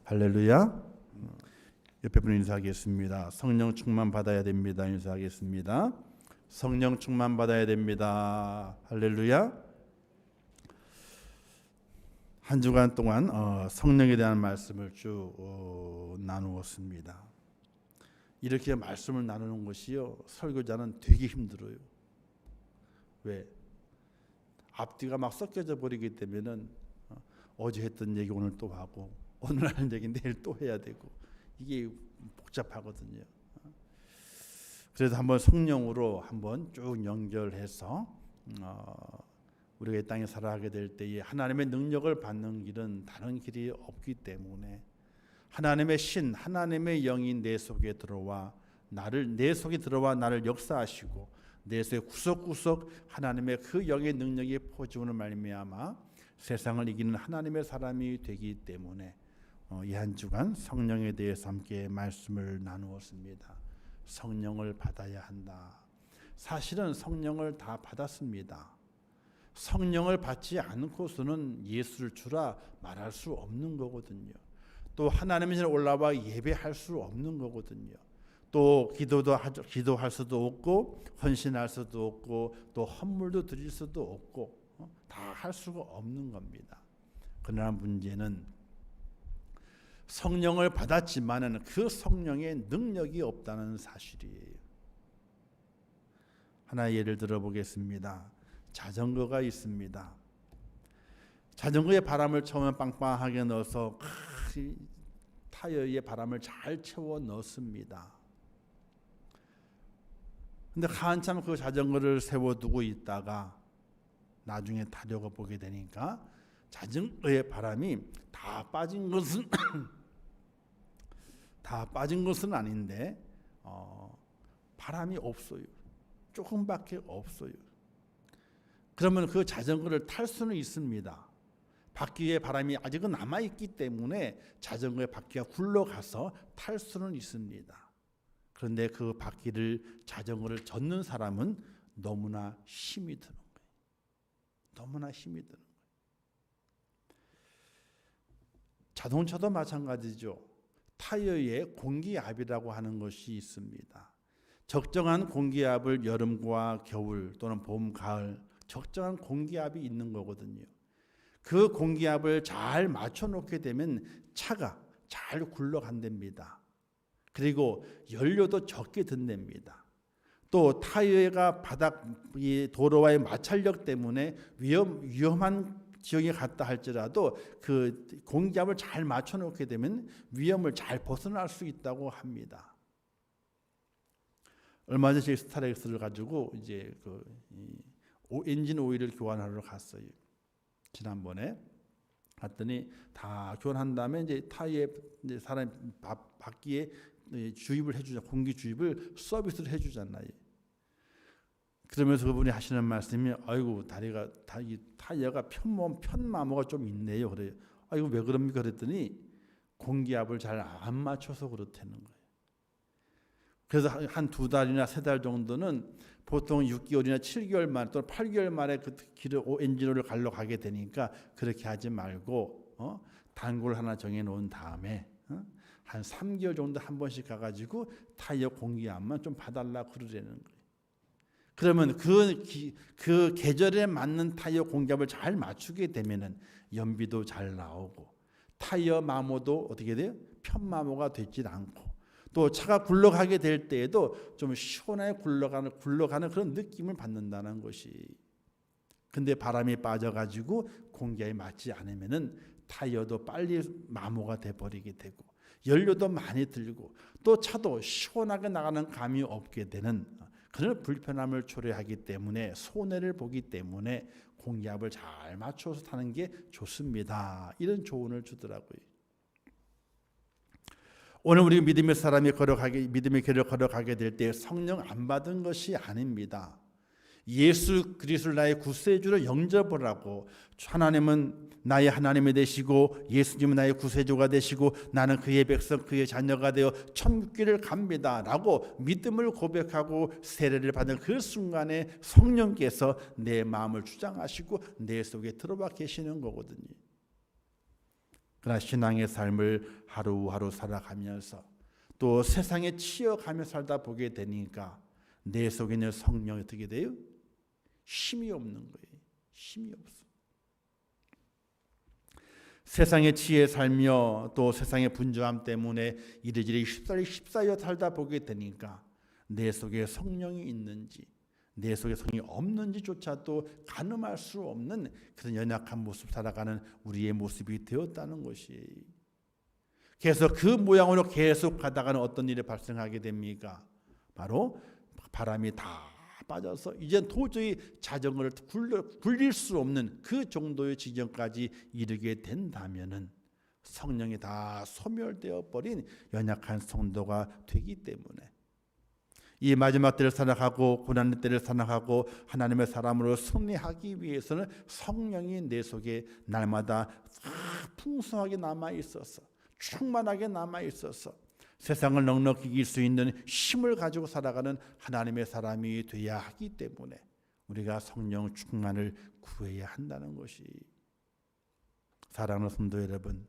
할렐루야. 옆에 분 인사하겠습니다. 성령 충만 받아야 됩니다. 인사하겠습니다. 성령 충만 받아야 됩니다. 할렐루야. 한 주간 동안 성령에 대한 말씀을 쭉 나누었습니다. 이렇게 말씀을 나누는 것이요, 설교자는 되게 힘들어요. 왜? 앞뒤가 막 섞여져 버리기 때문에는 어제 했던 얘기 오늘 또 하고, 오늘 하는 얘기 내일 또 해야 되고, 이게 복잡하거든요. 그래서 한번 성령으로 한번 쭉 연결해서 우리가 이 땅에 살아가게 될 때에 하나님의 능력을 받는 길은 다른 길이 없기 때문에 하나님의 신, 하나님의 영이 내 속에 들어와 나를 역사하시고 내 속에 구석구석 하나님의 그 영의 능력이 퍼지는 말미암아 세상을 이기는 하나님의 사람이 되기 때문에 이 한 주간 성령에 대해서 함께 말씀을 나누었습니다. 성령을 받아야 한다. 사실은 성령을 다 받았습니다. 성령을 받지 않고서는 예수를 주라 말할 수 없는 거거든요. 또 하나님의 전에 올라와 예배할 수 없는 거거든요. 또 기도할 수도 없고 헌신할 수도 없고 또 헌물도 드릴 수도 없고 다 할 수가 없는 겁니다. 그러나 문제는 성령을 받았지만은 그 성령의 능력이 없다는 사실이에요. 하나의 예를 들어보겠습니다. 자전거가 있습니다. 자전거에 바람을 처음에 빵빵하게 넣어서 타이어에 바람을 잘 채워 넣습니다. 근데 한참 그 자전거를 세워두고 있다가 나중에 타려고 보게 되니까 자전거의 바람이 다 빠진 것은 아닌데 바람이 없어요. 조금밖에 없어요. 그러면 그 자전거를 탈 수는 있습니다. 바퀴에 바람이 아직은 남아있기 때문에 자전거의 바퀴가 굴러가서 탈 수는 있습니다. 그런데 그 자전거를 젓는 사람은 너무나 힘이 드는 거예요. 너무나 힘이 드는 거예요. 자동차도 마찬가지죠. 타이어에 공기압이라고 하는 것이 있습니다. 적정한 공기압을 여름과 겨울 또는 봄, 가을 적정한 공기압이 있는 거거든요. 그 공기압을 잘 맞춰놓게 되면 차가 잘 굴러간답니다. 그리고 연료도 적게 든답니다. 또 타이어가 도로와의 마찰력 때문에 위험한 지역에 갔다 할지라도 그 공기압을 잘 맞춰놓게 되면 위험을 잘 벗어날 수 있다고 합니다. 얼마 전에 스타렉스를 가지고 이제 엔진 오일을 교환하러 갔어요. 지난번에 갔더니 다 교환한 다음에 이제 타이어에 사람 바퀴에 주입을 해주자, 공기 주입을 서비스를 해주잖아요. 그러면서 그분이 하시는 말씀이, 아이고 타이어가 편마모가 좀 있네요. 그래요. 아이고 왜 그럽니까? 그랬더니 공기압을 잘 안 맞춰서 그렇다는 거예요. 그래서 한 2달이나 3달 정도는 보통 6개월이나 7개월 만에 또는 8개월 만에 그 엔진오일을 갈러 가게 되니까 그렇게 하지 말고 단골 하나 정해놓은 다음에 한 3개월 정도 한 번씩 가가지고 타이어 공기압만 좀 봐달라 그러라는 거예요. 그러면 그 계절에 맞는 타이어 공기압을 잘 맞추게 되면은 연비도 잘 나오고 타이어 마모도 어떻게 돼요? 편마모가 되질 않고 또 차가 굴러가게 될 때에도 좀 시원하게 굴러가는 그런 느낌을 받는다는 것이. 근데 바람이 빠져가지고 공기압이 맞지 않으면은 타이어도 빨리 마모가 돼버리게 되고 연료도 많이 들고 또 차도 시원하게 나가는 감이 없게 되는 그런 불편함을 초래하기 때문에 손해를 보기 때문에 공기압을 잘 맞춰서 타는 게 좋습니다. 이런 조언을 주더라고요. 오늘 우리 믿음의 길을 걸어가게 될 때 성령 안 받은 것이 아닙니다. 예수 그리스도를 나의 구세주로 영접을 하고 하나님은 나의 하나님이 되시고 예수님은 나의 구세주가 되시고 나는 그의 백성 그의 자녀가 되어 천국길을 갑니다 라고 믿음을 고백하고 세례를 받은 그 순간에 성령께서 내 마음을 주장하시고 내 속에 들어와 계시는 거거든요. 그러나 신앙의 삶을 하루하루 살아가면서 또 세상에 치여가며 살다 보게 되니까 내 속에 있는 성령이 어떻게 돼요? 힘이 없는 거예요. 힘이 없어. 세상에 치여 살며 또 세상의 분주함 때문에 이리저리 휩싸여 살다 보게 되니까 내 속에 성령이 있는지 내 속에 성령이 없는지조차도 가늠할 수 없는 그런 연약한 모습 살아가는 우리의 모습이 되었다는 것이에요. 그래서 그 모양으로 계속 가다가는 어떤 일이 발생하게 됩니까? 바로 바람이 다 빠져서 이제 도저히 자전거를 굴릴 수 없는 그 정도의 지경까지 이르게 된다면은 성령이 다 소멸되어 버린 연약한 성도가 되기 때문에 이 마지막 때를 살아가고 고난의 때를 살아가고 하나님의 사람으로 승리하기 위해서는 성령이 내 속에 날마다 풍성하게 남아 있어서 충만하게 남아 있어서 세상을 넉넉히 이길 수 있는 힘을 가지고 살아가는 하나님의 사람이 되어야 하기 때문에 우리가 성령 충만을 구해야 한다는 것이 사랑하는 성도 여러분,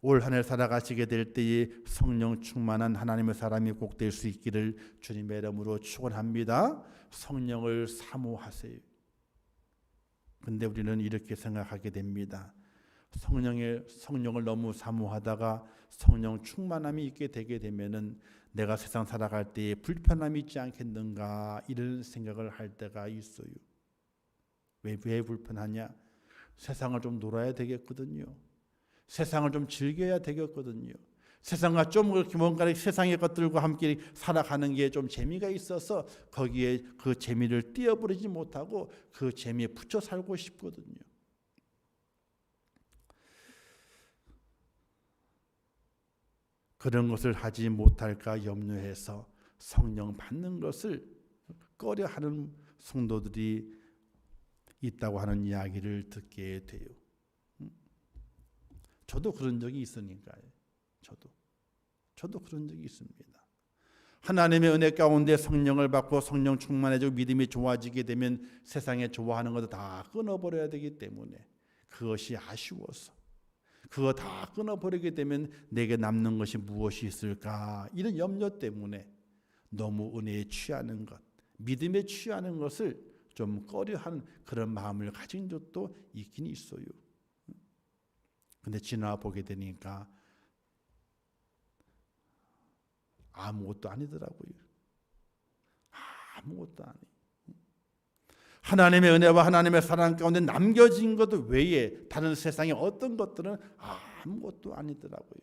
올 한 해 살아가시게 될 때에 성령 충만한 하나님의 사람이 꼭 될 수 있기를 주님의 이름으로 축원합니다. 성령을 사모하세요. 근데 우리는 이렇게 생각하게 됩니다. 성령을 너무 사모하다가 성령 충만함이 있게 되게 되면은 내가 세상 살아갈 때에 불편함이 있지 않겠는가 이런 생각을 할 때가 있어요. 왜 불편하냐? 세상을 좀 놀아야 되겠거든요. 세상을 좀 즐겨야 되겠거든요. 세상과 좀 그렇게 뭔가 세상의 것들과 함께 살아가는 게 좀 재미가 있어서 거기에 그 재미를 띄어버리지 못하고 그 재미에 붙여 살고 싶거든요. 그런 것을 하지 못할까 염려해서 성령 받는 것을 꺼려하는 성도들이 있다고 하는 이야기를 듣게 돼요. 저도 그런 적이 있으니까요. 저도 그런 적이 있습니다. 하나님의 은혜 가운데 성령을 받고 성령 충만해지고 믿음이 좋아지게 되면 세상에 좋아하는 것도 다 끊어버려야 되기 때문에 그것이 아쉬워서 그거 다 끊어버리게 되면 내게 남는 것이 무엇이 있을까 이런 염려 때문에 너무 은혜에 취하는 것, 믿음에 취하는 것을 좀 꺼려하는 그런 마음을 가진 적도 있긴 있어요. 근데 지나 보게 되니까 아무것도 아니더라고요. 아무것도 아니. 하나님의 은혜와 하나님의 사랑 가운데 남겨진 것 외에 다른 세상의 어떤 것들은 아무것도 아니더라고요.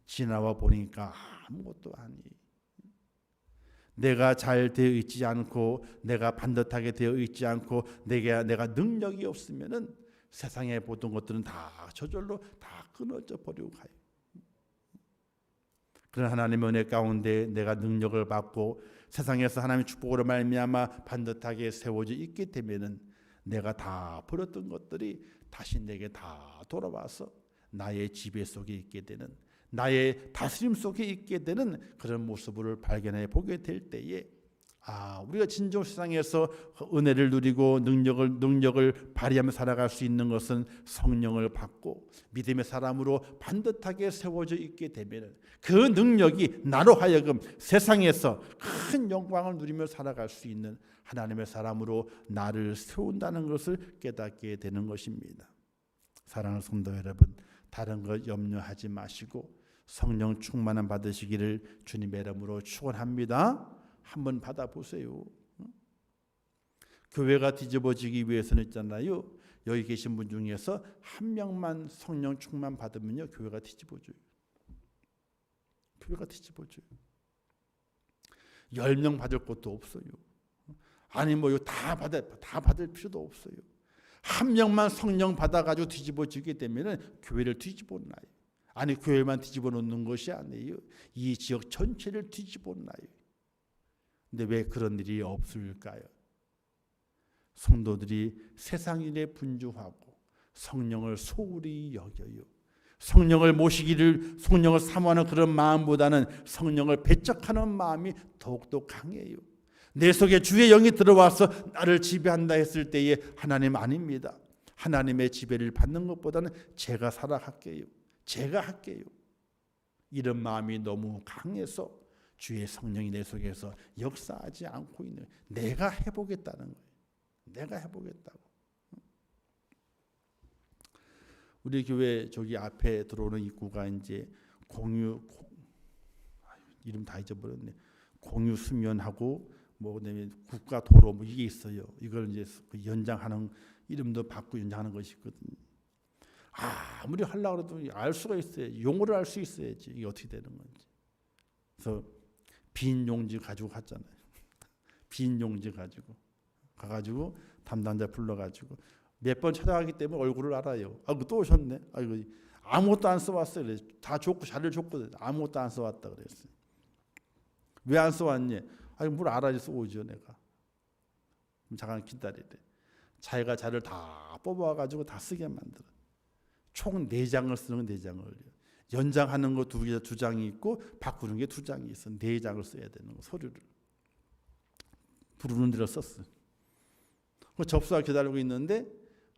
지나와 보니까 아무것도 아니. 내가 잘 되어 있지 않고 내가 반듯하게 되어 있지 않고 내가 능력이 없으면은 세상에 보던 것들은 다 저절로 다 끊어져 버리고 가요. 그런 하나님의 은혜 가운데 내가 능력을 받고 세상에서 하나님의 축복으로 말미암아 반듯하게 세워져 있게 되면은 내가 다 버렸던 것들이 다시 내게 다 돌아와서 나의 지배 속에 있게 되는 나의 다스림 속에 있게 되는 그런 모습을 발견해 보게 될 때에 우리가 진정 세상에서 은혜를 누리고 능력을 발휘하며 살아갈 수 있는 것은 성령을 받고 믿음의 사람으로 반듯하게 세워져 있게 되면 그 능력이 나로 하여금 세상에서 큰 영광을 누리며 살아갈 수 있는 하나님의 사람으로 나를 세운다는 것을 깨닫게 되는 것입니다. 사랑하는 성도 여러분, 다른 것 염려하지 마시고 성령 충만함 받으시기를 주님의 이름으로 축원합니다. 한번 받아보세요. 교회가 뒤집어지기 위해서는 있잖아요. 여기 계신 분 중에서 한 명만 성령 충만 받으면요 교회가 뒤집어져요. 교회가 뒤집어져요. 10명 받을 것도 없어요. 아니 다 받을 필요도 없어요. 한 명만 성령 받아가지고 뒤집어지게 되면은 교회를 뒤집어 놔요. 아니 교회만 뒤집어 놓는 것이 아니에요. 이 지역 전체를 뒤집어 놔요. 근데 왜 그런 일이 없을까요? 성도들이 세상 일에 분주하고 성령을 소홀히 여겨요. 성령을 모시기를 성령을 사모하는 그런 마음보다는 성령을 배척하는 마음이 더욱더 강해요. 내 속에 주의 영이 들어와서 나를 지배한다 했을 때에 하나님 아닙니다. 하나님의 지배를 받는 것보다는 제가 살아갈게요. 제가 할게요. 이런 마음이 너무 강해서 주의 성령이 내 속에서 역사하지 않고 있는, 내가 해보겠다는 거예요. 내가 해보겠다고. 우리 교회 저기 앞에 들어오는 입구가 이제 이름 다 잊어버렸네. 공유 수면하고 뭐 그다음에 국가 도로 뭐 이게 있어요. 이걸 이제 연장하는, 이름도 바꾸고 연장하는 것이 있거든요. 아무리 하려고 해도 알 수가 있어야지. 용어를 알 수 있어야지 이게 어떻게 되는 건지. 그래서 빈 용지 가지고 갔잖아요. 빈 용지 가지고 가가지고 담당자 불러가지고 몇 번 찾아가기 때문에 얼굴을 알아요. 또 오셨네. 이거 아무것도 안 써왔어요. 그래. 다 줬고 자료를 줬거든. 아무것도 안 써왔다 그랬어요. 왜 안 써왔니? 뭘 알아야지 써오죠 내가. 잠깐 기다리래. 자기가 자료를 다 뽑아가지고 다 쓰게 만들어. 총 4장을 쓰는 건 4장을. 연장하는 거 2장이 있고 바꾸는 게 2장이 있어. 4장을 써야 되는 거, 서류를. 부르는 대로 썼어. 접수가 기다리고 있는데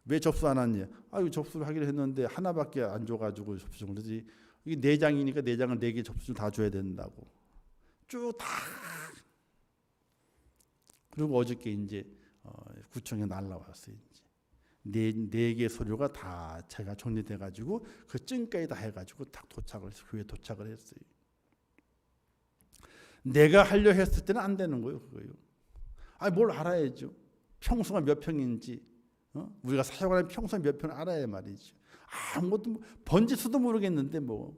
왜 접수 안 왔냐? 이거 접수를 하기로 했는데 하나밖에 안 줘가지고 접수 좀 그러지. 이게 4장이니까 4장을 4개 접수를 다 줘야 된다고. 쭉 다. 그리고 어저께 이제 구청에 날라왔어요. 이제 4개 서류가 다 제가 정리돼가지고 그 증까지 다 해가지고 딱 도착을 해서 교회 도착을 했어요. 내가 하려 했을 때는 안 되는 거예요, 그거요. 뭘 알아야죠. 평수가 몇 평인지, 우리가 사용하는 평수가 몇 평 알아야 말이죠. 아무것도 번지수도 모르겠는데 뭐.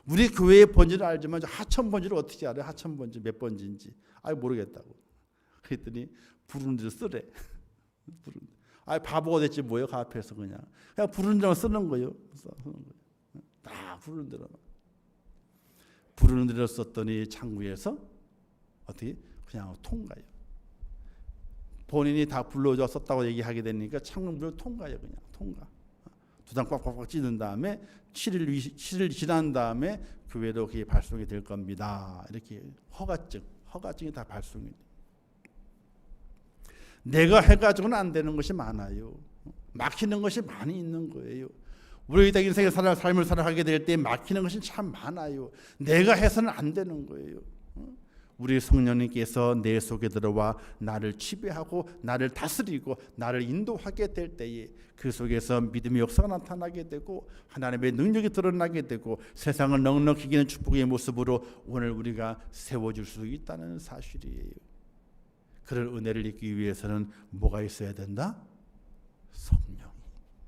우리 교회의 번지를 알지만 하천 번지를 어떻게 알아요? 하천 번지 몇 번지인지 모르겠다고. 그랬더니 부르는 대로 쓰래. 바보가 됐지 뭐예요? 그 앞에서 그냥 부르는 대로 쓰는 거예요. 다 부르는 대로 썼더니 창구에서 어떻게 그냥 통과요. 본인이 다 불러줘 썼다고 얘기하게 되니까 창문을 통과요. 그냥 통과. 2장 꽉꽉꽉 찌는 다음에 7일 지난 다음에 교회로 그게 발송이 될 겁니다. 이렇게 허가증이 다 발송이 돼요. 내가 해가지고는 안 되는 것이 많아요. 막히는 것이 많이 있는 거예요. 우리가 인생의 삶을 살아가게 될 때 막히는 것이 참 많아요. 내가 해서는 안 되는 거예요. 우리 성령님께서 내 속에 들어와 나를 지배하고 나를 다스리고 나를 인도하게 될 때에 그 속에서 믿음의 역사가 나타나게 되고 하나님의 능력이 드러나게 되고 세상을 넉넉히 이기는 축복의 모습으로 오늘 우리가 세워질 수 있다는 사실이에요. 그런 은혜를 입기 위해서는 뭐가 있어야 된다?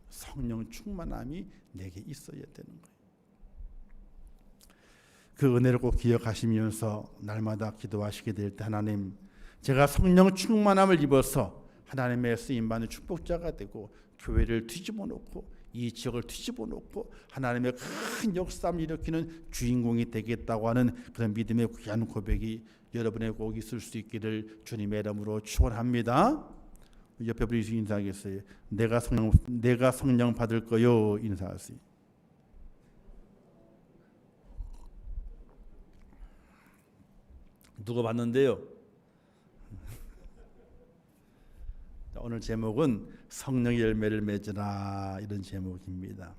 성령 충만함이 내게 있어야 되는 거예요. 그 은혜를 꼭 기억하시면서 날마다 기도하시게 될 때 하나님, 제가 성령 충만함을 입어서 하나님의 쓰임받는 축복자가 되고 교회를 뒤집어 놓고 이 지역을 뒤집어 놓고 하나님의 큰 역사를 일으키는 주인공이 되겠다고 하는 그런 믿음의 귀한 고백이 여러분의 꼭 있을 수 있기를 주님의 이름으로 축원합니다. 옆에 분이 인사하겠어요. 내가 성령 받을 거요. 인사하세요. 누가 봤는데요? 오늘 제목은 성령의 열매를 맺으라, 이런 제목입니다.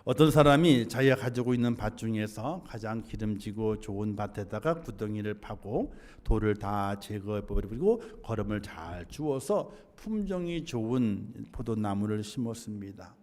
어떤 사람이 자기가 가지고 있는 밭 중에서 가장 기름지고 좋은 밭에다가 구덩이를 파고 돌을 다 제거해버리고 거름을 잘 주워서 품종이 좋은 포도나무를 심었습니다.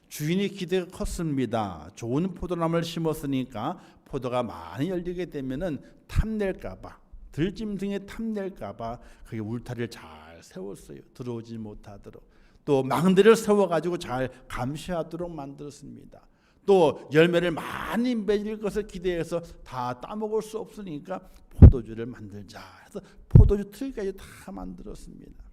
주인이 기대가 컸습니다. 좋은 포도나무를 심었으니까 포도가 많이 열리게 되면은 탐낼까봐, 들짐승에 탐낼까봐 그게 울타리를 잘 세웠어요. 들어오지 못하도록. 또 망대를 세워가지고 잘 감시하도록 만들었습니다. 또 열매를 많이 맺을 것을 기대해서 다 따먹을 수 없으니까 포도주를 만들자 해서 포도주 틀까지 다 만들었습니다.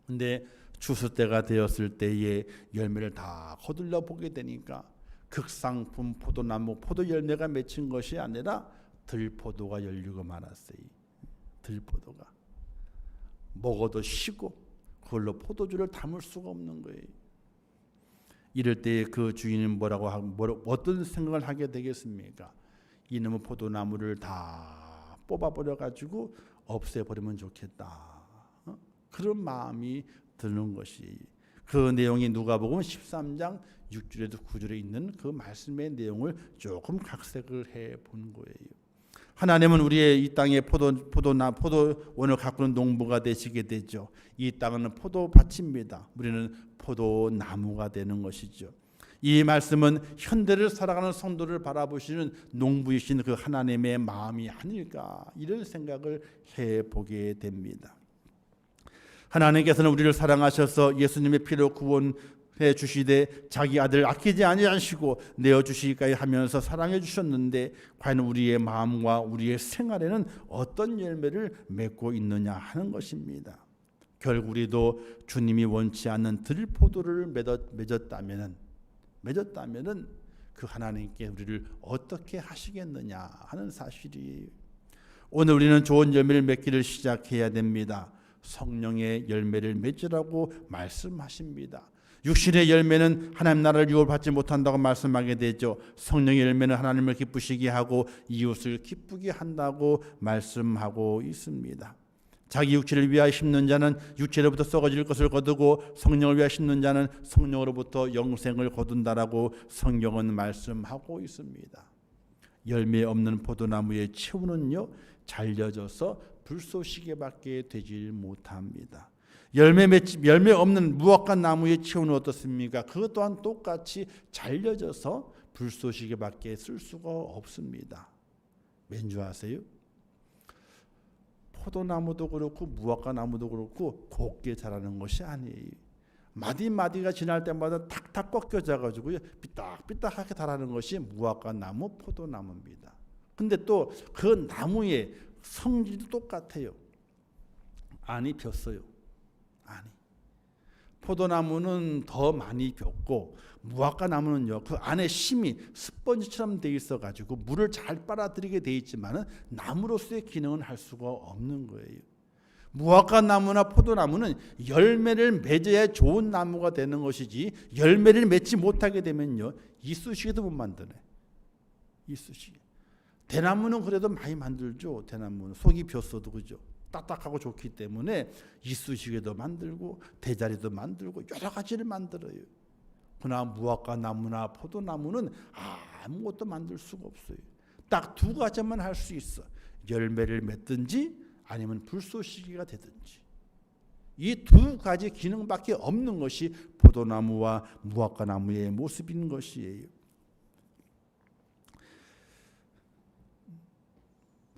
근데 추수 때가 되었을 때에 열매를 다 거둘러 보게 되니까 극상품 포도나무 포도 열매가 맺힌 것이 아니라 들포도가 열리고 말았어요. 들포도가 먹어도 시고 그걸로 포도주를 담을 수가 없는 거예요. 이럴 때 그 주인은 어떤 생각을 하게 되겠습니까? 이놈의 포도나무를 다 뽑아버려 가지고 없애버리면 좋겠다. 그런 마음이 드는 것이, 그 내용이 누가복음 13장 6절에도 9절에 있는 그 말씀의 내용을 조금 각색을 해 본 거예요. 하나님은 우리의 이 땅에 포도원을 가꾸는 농부가 되시게 되죠. 이 땅은 포도밭입니다. 우리는 포도나무가 되는 것이죠. 이 말씀은 현대를 살아가는 성도를 바라보시는 농부이신 그 하나님의 마음이 아닐까, 이런 생각을 해보게 됩니다. 하나님께서는 우리를 사랑하셔서 예수님의 피로 구원해 주시되 자기 아들 아끼지 아니하시고 내어주시기까지 하면서 사랑해 주셨는데, 과연 우리의 마음과 우리의 생활에는 어떤 열매를 맺고 있느냐 하는 것입니다. 결국 우리도 주님이 원치 않는 들포도를 맺었다면은 그 하나님께 우리를 어떻게 하시겠느냐 하는 사실이에요. 오늘 우리는 좋은 열매를 맺기를 시작해야 됩니다. 성령의 열매를 맺으라고 말씀하십니다. 육신의 열매는 하나님 나라를 유업받지 못한다고 말씀하게 되죠. 성령의 열매는 하나님을 기쁘시게 하고 이웃을 기쁘게 한다고 말씀하고 있습니다. 자기 육체를 위하여 심는 자는 육체로부터 썩어질 것을 거두고 성령을 위하여 심는 자는 성령으로부터 영생을 거둔다라고 성경은 말씀하고 있습니다. 열매 없는 포도나무의 채우는요, 잘려져서 불쏘시개밖에 되질 못합니다. 열매 없는 무화과 나무의 채우는 어떻습니까? 그것 또한 똑같이 잘려져서 불쏘시개밖에 쓸 수가 없습니다. 왠지 아세요? 포도나무도 그렇고 무화과 나무도 그렇고 곱게 자라는 것이 아니에요. 마디마디가 지날 때마다 탁탁 꺾여져가지고요, 삐딱삐딱하게 자라는 것이 무화과 나무, 포도나무입니다. 근데 또 그 나무의 성질도 똑같아요. 안이 폈어요. 안이. 포도나무는 더 많이 폈고 무화과 나무는요, 그 안에 심이 스펀지처럼 돼 있어가지고 물을 잘 빨아들이게 돼 있지만은 나무로서의 기능은 할 수가 없는 거예요. 무화과 나무나 포도나무는 열매를 맺어야 좋은 나무가 되는 것이지, 열매를 맺지 못하게 되면요, 이쑤시개도 못 만드네. 이쑤시개. 대나무는 그래도 많이 만들죠. 대나무는 속이 폈어도, 그죠? 딱딱하고 좋기 때문에 이쑤시개도 만들고 대자리도 만들고 여러 가지를 만들어요. 그러나 무화과 나무나 포도나무는 아무것도 만들 수가 없어요. 딱 두 가지만 할 수 있어. 열매를 맺든지 아니면 불쏘시개가 되든지. 이 두 가지 기능밖에 없는 것이 포도나무와 무화과 나무의 모습인 것이에요.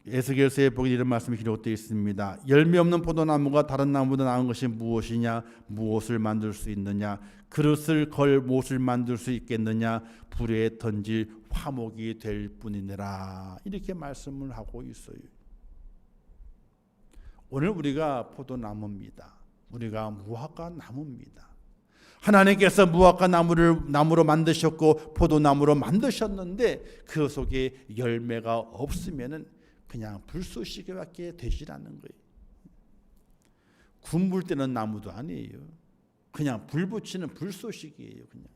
에스겔서에 보기 이런 말씀이 기록되어 있습니다. 열매 없는 포도나무가 다른 나무보다 나은 것이 무엇이냐? 무엇을 만들 수 있느냐? 그릇을 걸 못을 만들 수 있겠느냐? 불에 던질 화목이 될 뿐이니라. 이렇게 말씀을 하고 있어요. 오늘 우리가 포도나무입니다. 우리가 무화과 나무입니다. 하나님께서 무화과 나무로 만드셨고 포도나무로 만드셨는데 그 속에 열매가 없으면은 그냥 불쏘시개밖에 되질 않는 거예요. 군불 때는 나무도 아니에요. 그냥 불 붙이는 불쏘시개예요. 그냥.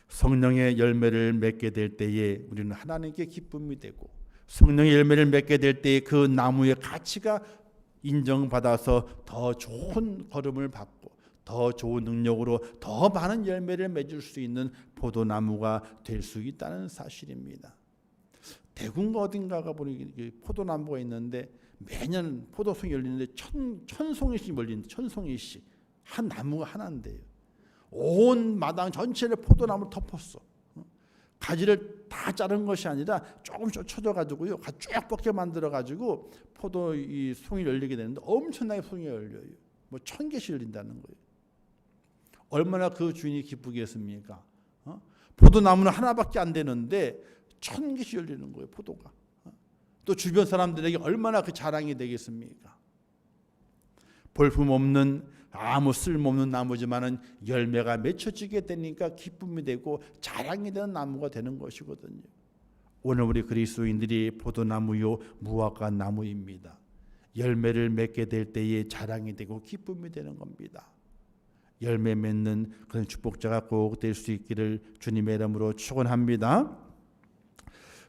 성령의 열매를 맺게 될 때에 우리는 하나님께 기쁨이 되고, 성령의 열매를 맺게 될 때에 그 나무의 가치가 인정받아서 더 좋은 걸음을 받고 더 좋은 능력으로 더 많은 열매를 맺을 수 있는 포도나무가 될 수 있다는 사실입니다. 대구인가 어딘가가 보니 포도나무가 있는데 매년 포도송이 열리는데 천송이씩 열리는데, 천송이씩 한 나무가 하나인데요. 온 마당 전체를 포도나무를 덮었어. 가지를 다 자른 것이 아니라 조금씩 쳐져가지고요, 쭉 뻗게 만들어가지고 포도 이 송이 열리게 되는데 엄청나게 송이 열려요. 뭐 1000개씩 열린다는 거예요. 얼마나 그 주인이 기쁘겠습니까? 포도나무는 하나밖에 안 되는데 1000개씩 열리는 거예요, 포도가. 또 주변 사람들에게 얼마나 그 자랑이 되겠습니까? 볼품없는 아무 쓸모없는 나무지만은 열매가 맺혀지게 되니까 기쁨이 되고 자랑이 되는 나무가 되는 것이거든요. 오늘 우리 그리스도인들이 포도나무요 무화과 나무입니다. 열매를 맺게 될 때에 자랑이 되고 기쁨이 되는 겁니다. 열매 맺는 그런 축복자가 꼭 될 수 있기를 주님의 이름으로 축원합니다.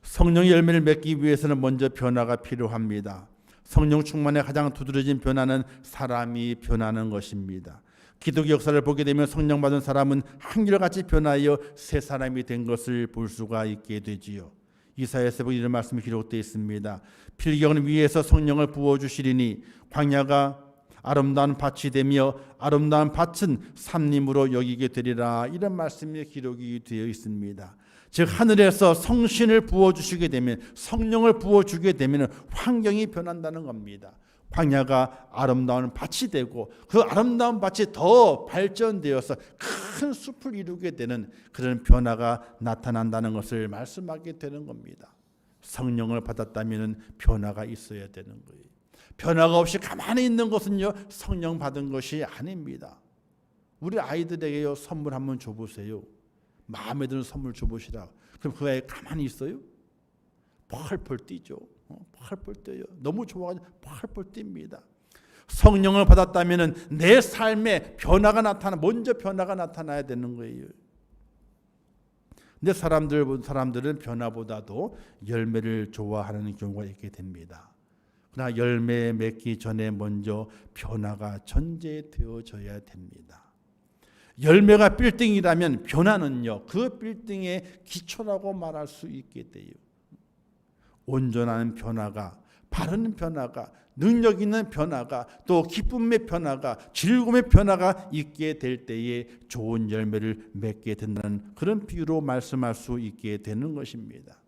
성령의 열매를 맺기 위해서는 먼저 변화가 필요합니다. 성령 충만의 가장 두드러진 변화는 사람이 변하는 것입니다. 기독의 역사를 보게 되면 성령 받은 사람은 한결같이 변하여 새 사람이 된 것을 볼 수가 있게 되지요. 이사야에서 이런 말씀이 기록되어 있습니다. 필경은 위에서 성령을 부어주시리니 광야가 아름다운 밭이 되며 아름다운 밭은 산림으로 여기게 되리라. 이런 말씀이 기록이 되어 있습니다. 즉 하늘에서 성신을 부어주시게 되면, 성령을 부어주게 되면 환경이 변한다는 겁니다. 광야가 아름다운 밭이 되고 그 아름다운 밭이 더 발전되어서 큰 숲을 이루게 되는 그런 변화가 나타난다는 것을 말씀하게 되는 겁니다. 성령을 받았다면 변화가 있어야 되는 거예요. 변화가 없이 가만히 있는 것은요, 성령 받은 것이 아닙니다. 우리 아이들에게요, 선물 한번 줘보세요. 마음에 드는 선물 줘보시라. 그럼 그 아이 가만히 있어요? 펄펄 뛰죠. 펄펄 뛰어요. 너무 좋아가지고 펄펄 뜁니다. 성령을 받았다면 내 삶에 먼저 변화가 나타나야 되는 거예요. 근데 사람들은 변화보다도 열매를 좋아하는 경우가 있게 됩니다. 그러나 열매 맺기 전에 먼저 변화가 전제되어져야 됩니다. 열매가 빌딩이라면 변화는요, 그 빌딩의 기초라고 말할 수 있게 돼요. 온전한 변화가, 바른 변화가, 능력 있는 변화가, 또 기쁨의 변화가, 즐거움의 변화가 있게 될 때에 좋은 열매를 맺게 된다는 그런 비유로 말씀할 수 있게 되는 것입니다.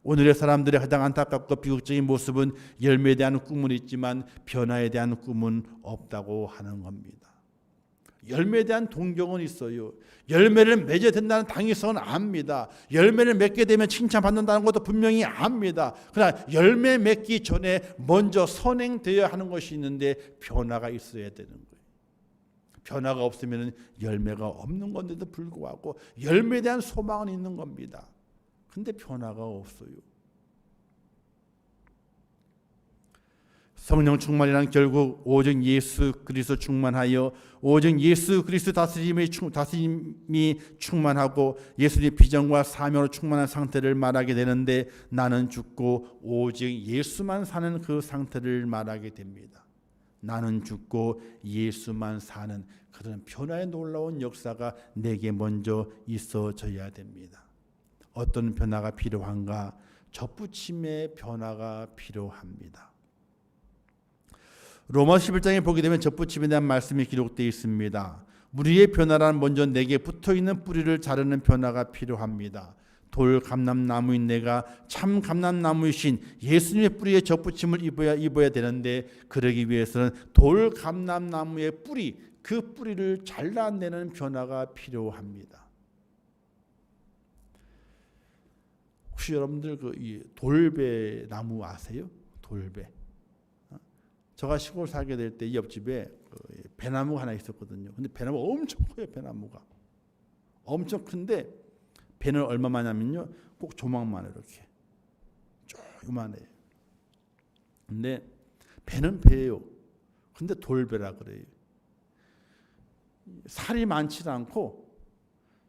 오늘의 사람들의 가장 안타깝고 비극적인 모습은 열매에 대한 꿈은 있지만 변화에 대한 꿈은 없다고 하는 겁니다. 열매에 대한 동경은 있어요. 열매를 맺어야 된다는 당위성은 압니다. 열매를 맺게 되면 칭찬받는다는 것도 분명히 압니다. 그러나 열매 맺기 전에 먼저 선행되어야 하는 것이 있는데 변화가 있어야 되는 거예요. 변화가 없으면 열매가 없는 건데도 불구하고 열매에 대한 소망은 있는 겁니다. 근데 변화가 없어요. 성령 충만이란 결국 오직 예수 그리스도 충만하여 오직 예수 그리스도 다스림이 충만하고 예수님의 비전과 사명으로 충만한 상태를 말하게 되는데, 나는 죽고 오직 예수만 사는 그 상태를 말하게 됩니다. 나는 죽고 예수만 사는 그런 변화의 놀라운 역사가 내게 먼저 있어져야 됩니다. 어떤 변화가 필요한가? 접붙임의 변화가 필요합니다. 로마서 11장에 보게 되면 접붙임에 대한 말씀이 기록되어 있습니다. 우리의 변화란 먼저 내게 붙어있는 뿌리를 자르는 변화가 필요합니다. 돌 감람나무인 내가 참 감람나무이신 예수님의 뿌리에 접붙임을 입어야 되는데, 그러기 위해서는 돌 감람나무의 뿌리, 그 뿌리를 잘라내는 변화가 필요합니다. 혹시 여러분들 이 돌배 나무 아세요? 돌배. 제가 시골 살게 될 때 옆집에 배나무가 하나 있었거든요. 근데 배나무가 엄청 커요. 배나무가 엄청 큰데 배는 얼마만 하면요, 꼭 조망만 이렇게 조그만해요. 근데 배는 배예요. 근데 돌배라 그래요. 살이 많지 않고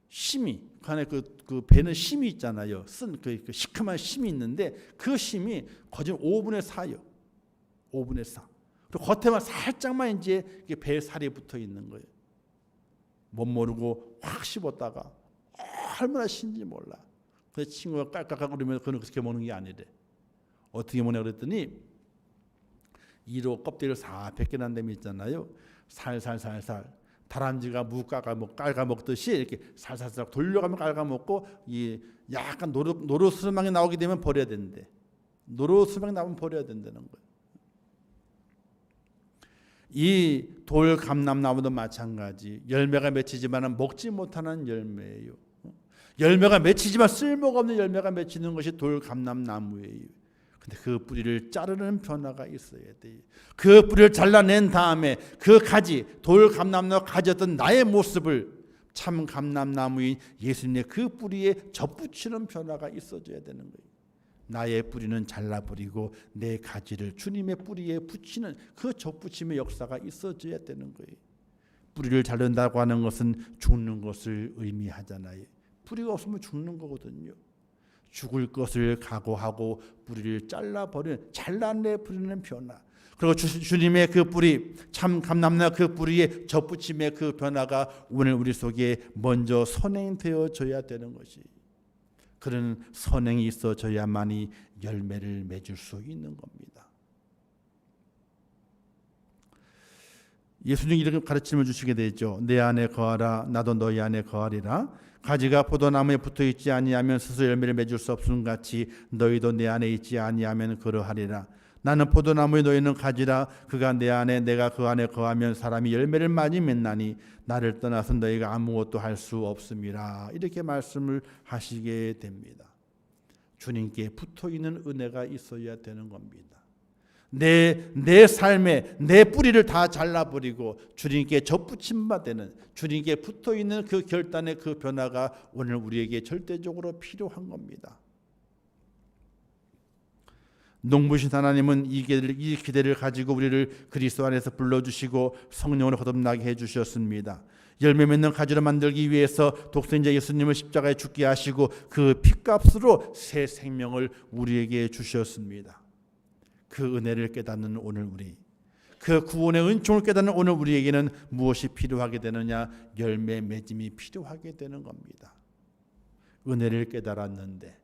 심이, 그 안에 그 배는 심이 있잖아요. 쓴 그 시큼한 심이 있는데 그 심이 거의 5분의 4요. 5분의 4. 그리고 겉에만 살짝만 이제 배에 살이 붙어 있는 거예요. 못 모르고 확 씹었다가 얼마나 신지 몰라. 그래서 친구가 깔깔깔 거리면서 그는 그렇게 먹는 게 아니래. 어떻게 먹냐 그랬더니 이로 껍데기를 싹 벗겨난 데이 있잖아요. 살살살살 다람쥐가 무 깔아 먹듯이 이렇게 살살살 돌려가면 깔아 먹고, 이 약간 노릇스름하게 나오게 되면 버려야 된대. 노릇스름하게 나오면 버려야 된다는 거예요. 이 돌 감람나무도 마찬가지. 열매가 맺히지만 먹지 못하는 열매예요. 열매가 맺히지만 쓸모가 없는 열매가 맺히는 것이 돌 감람나무예요. 근데 그 뿌리를 자르는 변화가 있어야 돼요. 그 뿌리를 잘라낸 다음에 그 가지, 돌 감람나무 가졌던 나의 모습을 참 감람나무인 예수님의 그 뿌리에 접붙이는 변화가 있어져야 되는 거예요. 나의 뿌리는 잘라버리고 내 가지를 주님의 뿌리에 붙이는 그 접붙임의 역사가 있어져야 되는 거예요. 뿌리를 자른다고 하는 것은 죽는 것을 의미하잖아요. 뿌리가 없으면 죽는 거거든요. 죽을 것을 각오하고 뿌리를 잘라내 버리는 변화. 그리고 주님의 그 뿌리, 참 감람나 그 뿌리의 접붙임의 그 변화가 오늘 우리 속에 먼저 선행되어져야 되는 것이, 그런 선행이 있어져야만이 열매를 맺을 수 있는 겁니다. 예수님이 이렇게 가르침을 주시게 되죠. 내 안에 거하라, 나도 너희 안에 거하리라. 가지가 포도나무에 붙어있지 아니하면 스스로 열매를 맺을 수 없음 같이 너희도 내 안에 있지 아니하면 그러하리라. 나는 포도나무에 너희는 가지라. 그가 내 안에 내가 그 안에 거하면 사람이 열매를 많이 맺나니 나를 떠나서 너희가 아무것도 할 수 없음이라. 이렇게 말씀을 하시게 됩니다. 주님께 붙어있는 은혜가 있어야 되는 겁니다. 내 삶에 내 뿌리를 다 잘라버리고 주님께 접붙임 받는, 주님께 붙어있는 그 결단의 그 변화가 오늘 우리에게 절대적으로 필요한 겁니다. 농부신 하나님은 이 기대를 가지고 우리를 그리스도 안에서 불러주시고 성령으로 거듭나게 해주셨습니다. 열매 맺는 가지로 만들기 위해서 독생자 예수님을 십자가에 죽게 하시고 그 핏값으로 새 생명을 우리에게 주셨습니다. 그 은혜를 깨닫는 오늘 우리, 그 구원의 은총을 깨닫는 오늘 우리에게는 무엇이 필요하게 되느냐? 열매 맺음이 필요하게 되는 겁니다. 은혜를 깨달았는데,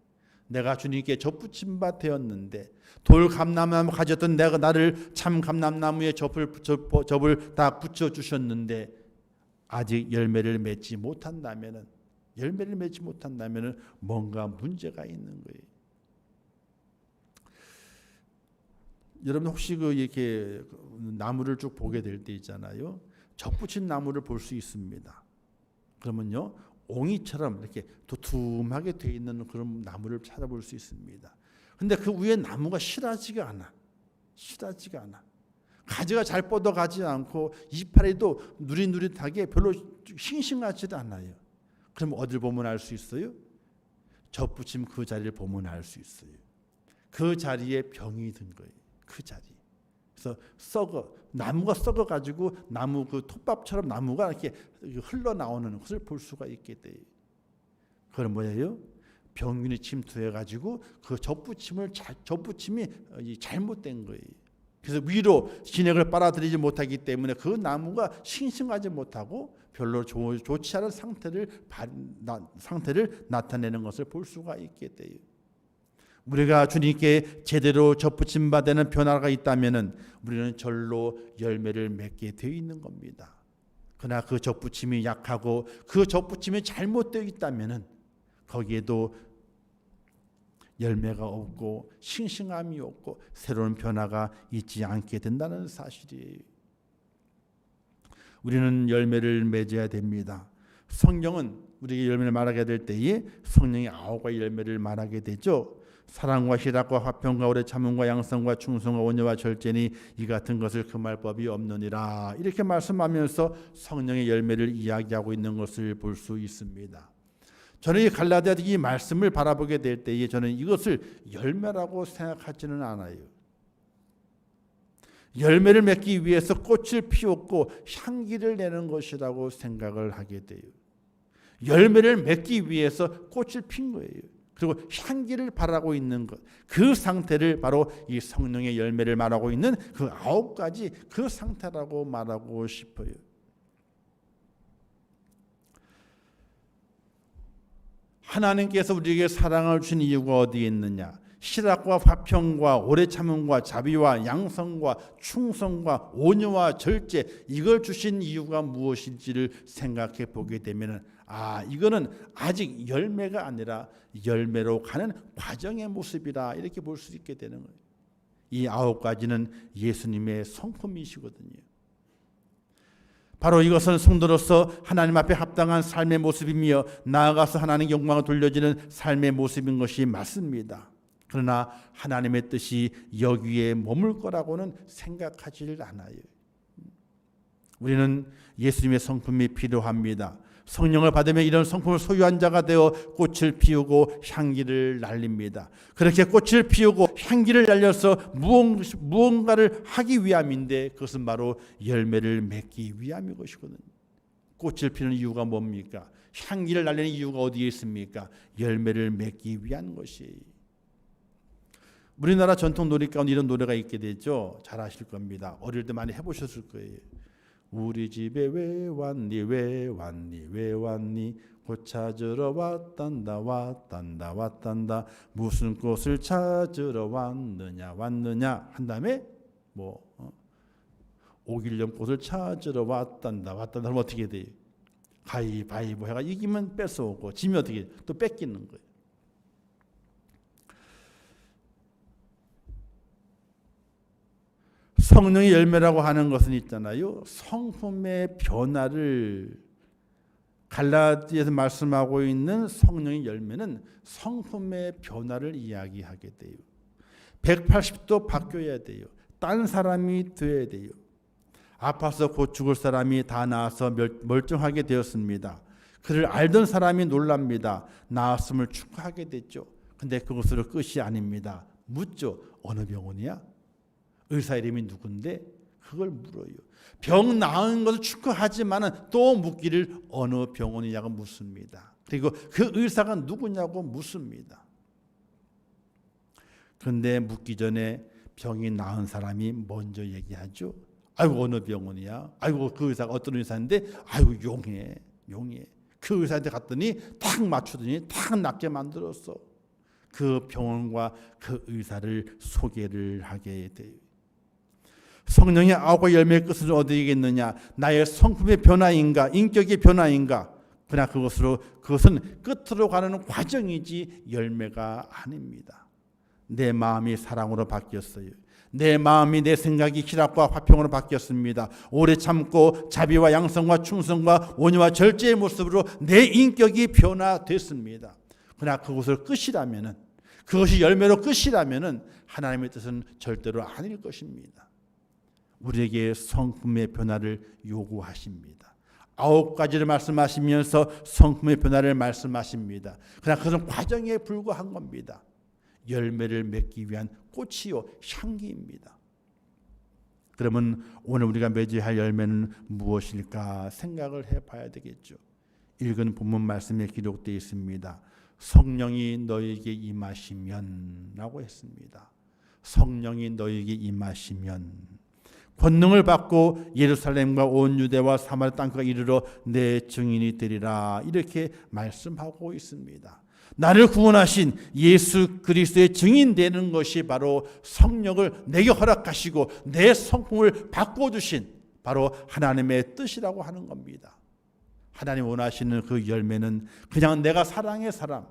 내가 주님께 접붙임 바 되었는데, 돌 감람나무 가졌던 내가 나를 참 감람나무에 접을 다 붙여 주셨는데 아직 열매를 맺지 못한다면은, 뭔가 문제가 있는 거예요. 여러분 혹시 이렇게 나무를 쭉 보게 될 때 있잖아요. 접붙인 나무를 볼 수 있습니다. 그러면요, 옹이처럼 이렇게 도톰하게 돼 있는 그런 나무를 찾아볼 수 있습니다. 근데 그 위에 나무가 실하지가 않아. 가지가 잘 뻗어가지 않고 이파리도 누릿누릿하게 별로 싱싱하지도 않아요. 그럼 어딜 보면 알 수 있어요? 접붙임 그 자리를 보면 알 수 있어요. 그 자리에 병이 든 거예요. 그 자리. 그래서 나무가 썩어가지고 나무 그 톱밥처럼 나무가 이렇게 흘러나오는 것을 볼 수가 있게 돼요. 그건 뭐예요? 병균이 침투해가지고 그 접붙임이 잘못된 거예요. 그래서 위로 진액을 빨아들이지 못하기 때문에 그 나무가 싱싱하지 못하고 별로 좋지 않은 상태를 나타내는 것을 볼 수가 있게 돼요. 우리가 주님께 제대로 접붙임 받는 변화가 있다면은 우리는 절로 열매를 맺게 되어 있는 겁니다. 그러나 그 접붙임이 약하고 그 접붙임이 잘못되어 있다면은 거기에도 열매가 없고 싱싱함이 없고 새로운 변화가 있지 않게 된다는 사실이에요. 우리는 열매를 맺어야 됩니다. 성경은 우리에게 열매를 말하게 될 때에 성령이 9가지 열매를 말하게 되죠. 사랑과 희락과 화평과 오래 참음과 양성과 충성과 온유와 절제니 이 같은 것을 금할 법이 없느니라. 이렇게 말씀하면서 성령의 열매를 이야기하고 있는 것을 볼 수 있습니다. 저는 이 갈라디아 이 말씀을 바라보게 될 때에 저는 이것을 열매라고 생각하지는 않아요. 열매를 맺기 위해서 꽃을 피웠고 향기를 내는 것이라고 생각을 하게 돼요. 열매를 맺기 위해서 꽃을 핀 거예요. 그리고 향기를 바라고 있는 것, 그 상태를 바로 이 성령의 열매를 말하고 있는 그 9가지 그 상태라고 말하고 싶어요. 하나님께서 우리에게 사랑을 주신 이유가 어디에 있느냐? 희락과 화평과 오래 참음과 자비와 양성과 충성과 온유와 절제, 이걸 주신 이유가 무엇인지를 생각해 보게 되면 이거는 아직 열매가 아니라 열매로 가는 과정의 모습이라 이렇게 볼 수 있게 되는 거예요. 이 9가지는 예수님의 성품이시거든요. 바로 이것은 성도로서 하나님 앞에 합당한 삶의 모습이며 나아가서 하나님 영광을 돌려지는 삶의 모습인 것이 맞습니다. 그러나 하나님의 뜻이 여기에 머물 거라고는 생각하지 않아요. 우리는 예수님의 성품이 필요합니다. 성령을 받으면 이런 성품을 소유한 자가 되어 꽃을 피우고 향기를 날립니다. 그렇게 꽃을 피우고 향기를 날려서 무언가를 하기 위함인데 그것은 바로 열매를 맺기 위함인 것이거든요. 꽃을 피우는 이유가 뭡니까? 향기를 날리는 이유가 어디에 있습니까? 열매를 맺기 위한 것이에요. 우리나라 전통 놀이 가운데 이런 노래가 있게 되죠. 잘 아실 겁니다. 어릴 때 많이 해보셨을 거예요. 우리 집에 왜 왔니 왜 왔니 왜 왔니 꽃 찾으러 왔단다 왔단다 왔단다 무슨 꽃을 찾으러 왔느냐 왔느냐 한 다음에 오길령 꽃을 찾으러 왔단다 왔단다 하면 어떻게 돼요? 가위바위보 해가 이기면 뺏어오고 지면 어떻게 또 뺏기는 거예요. 성령의 열매라고 하는 것은 있잖아요. 성품의 변화를 갈라디아에서 말씀하고 있는 성령의 열매는 성품의 변화를 이야기하게 돼요. 180도 바뀌어야 돼요. 딴 사람이 되어야 돼요. 아파서 곧 죽을 사람이 다 나아서 멀쩡하게 되었습니다. 그를 알던 사람이 놀랍니다. 나았음을 축하하게 됐죠. 근데 그것으로 끝이 아닙니다. 묻죠. 어느 병원이야? 의사 이름이 누군데? 그걸 물어요. 병 나은 것을 축하하지만은 또 묻기를 어느 병원이냐고 묻습니다. 그리고 그 의사가 누구냐고 묻습니다. 그런데 묻기 전에 병이 나은 사람이 먼저 얘기하죠. 아이고 어느 병원이야? 아이고 그 의사가 어떤 의사인데? 아이고 용해. 그 의사한테 갔더니 탁 맞추더니 탁 낫게 만들었어. 그 병원과 그 의사를 소개를 하게 돼요. 성령의 아홉 열매의 끝은 어디겠느냐? 나의 성품의 변화인가? 인격의 변화인가? 그러나 그것은 끝으로 가는 과정이지 열매가 아닙니다. 내 마음이 사랑으로 바뀌었어요. 내 마음이 내 생각이 희락과 화평으로 바뀌었습니다. 오래 참고 자비와 양성과 충성과 온유와 절제의 모습으로 내 인격이 변화됐습니다. 그러나 그것을 끝이라면은, 그것이 열매로 끝이라면은 하나님의 뜻은 절대로 아닐 것입니다. 우리에게 성품의 변화를 요구하십니다. 9가지를 말씀하시면서 성품의 변화를 말씀하십니다. 그러나 그것은 과정에 불과한 겁니다. 열매를 맺기 위한 꽃이요 향기입니다. 그러면 오늘 우리가 맺어야 할 열매는 무엇일까 생각을 해봐야 되겠죠. 읽은 본문 말씀에 기록되어 있습니다. 성령이 너에게 임하시면 라고 했습니다. 성령이 너에게 임하시면 권능을 받고 예루살렘과 온 유대와 사마리아 땅까지 이르러 내 증인이 되리라 이렇게 말씀하고 있습니다. 나를 구원하신 예수 그리스도의 증인되는 것이 바로 성령을 내게 허락하시고 내 성품을 바꿔주신 바로 하나님의 뜻이라고 하는 겁니다. 하나님 원하시는 그 열매는 그냥 내가 사랑의 사람,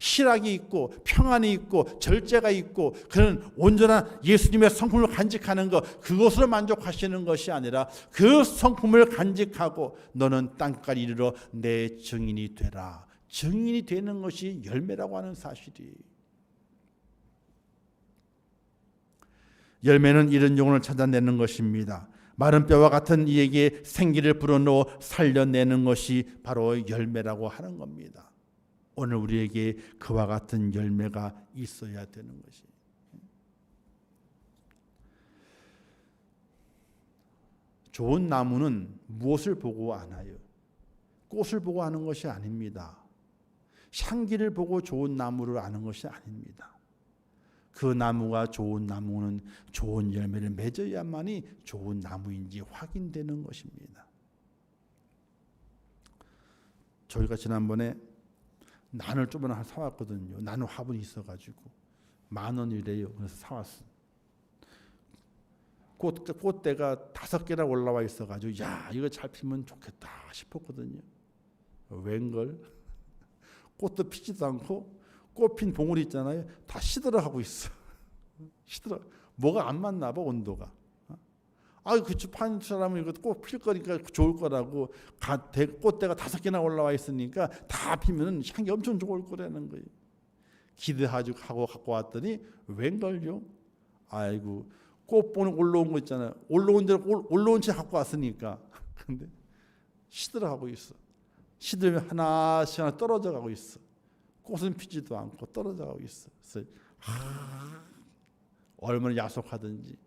희락이 있고 평안이 있고 절제가 있고 그런 온전한 예수님의 성품을 간직하는 것, 그것으로 만족하시는 것이 아니라 그 성품을 간직하고 너는 땅까지 이르러 내 증인이 되라. 증인이 되는 것이 열매라고 하는 사실이. 열매는 이런 영혼을 찾아내는 것입니다. 마른 뼈와 같은 이에게 생기를 불어넣어 살려내는 것이 바로 열매라고 하는 겁니다. 오늘 우리에게 그와 같은 열매가 있어야 되는 것이. 좋은 나무는 무엇을 보고 아나요? 꽃을 보고 아는 것이 아닙니다. 향기를 보고 좋은 나무를 아는 것이 아닙니다. 그 나무가 좋은 나무는 좋은 열매를 맺어야만이 좋은 나무인지 확인되는 것입니다. 저희가 지난번에 난을 좀 하나 사왔거든요. 나는 화분이 있어가지고 10,000원이래요. 그래서 사왔어. 꽃대가 5개나 올라와 있어가지고 야 이거 잘 피면 좋겠다 싶었거든요. 웬걸? 꽃도 피지도 않고 꽃핀 봉우리 있잖아요. 다 시들어가고 있어. 시들어. 뭐가 안 맞나 봐 온도가. 그 주판 사람은 이거 꽃 필 거니까 좋을 거라고 꽃대가 5개나 올라와 있으니까 다 피면 향기 엄청 좋을 거라는 거예요. 기대하고 갖고 왔더니 웬걸요? 아이고 꽃보는 올라온 거 있잖아요. 올라온 채 갖고 왔으니까 근데 시들어가고 있어. 시들면 하나씩 하나 떨어져 가고 있어. 꽃은 피지도 않고 떨어져 가고 있어. 그래서 얼마나 야속하든지.